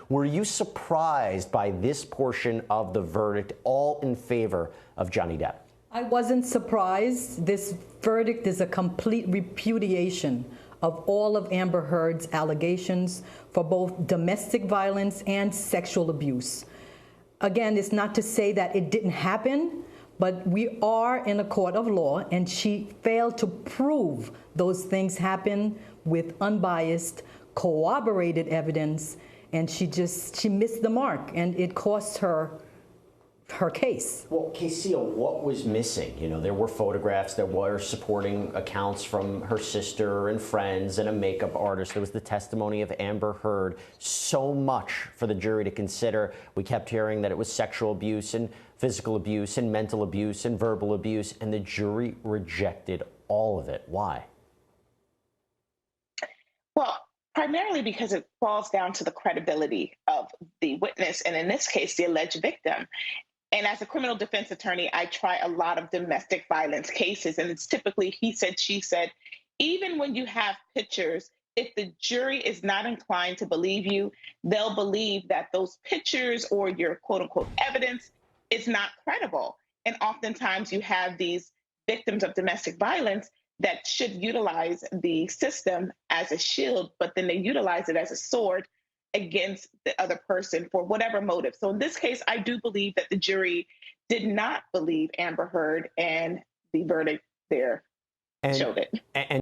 Were you surprised by this portion of the verdict, all in favor of Johnny Depp? I wasn't surprised. This verdict is a complete repudiation of all of Amber Heard's allegations for both domestic violence and sexual abuse. Again, it's not to say that it didn't happen, but we are in a court of law, and she failed to prove those things happened with unbiased, corroborated evidence, and she missed the mark, and it cost her case. Well, Casey, what was missing? You know, there were photographs, there were supporting accounts from her sister and friends and a makeup artist. There was the testimony of Amber Heard. So much for the jury to consider. We kept hearing that it was sexual abuse and physical abuse and mental abuse and verbal abuse, and the jury rejected all of it. Why? Well, primarily because it falls down to the credibility of the witness, and in this case, the alleged victim. And as a criminal defense attorney, I try a lot of domestic violence cases, and it's typically he said, she said. Even when you have pictures, if the jury is not inclined to believe you, they'll believe that those pictures or your quote unquote evidence is not credible. And oftentimes you have these victims of domestic violence that should utilize the system as a shield, but then they utilize it as a sword against the other person for whatever motive. So in this case, I do believe that the jury did not believe Amber Heard, and the verdict there showed it. And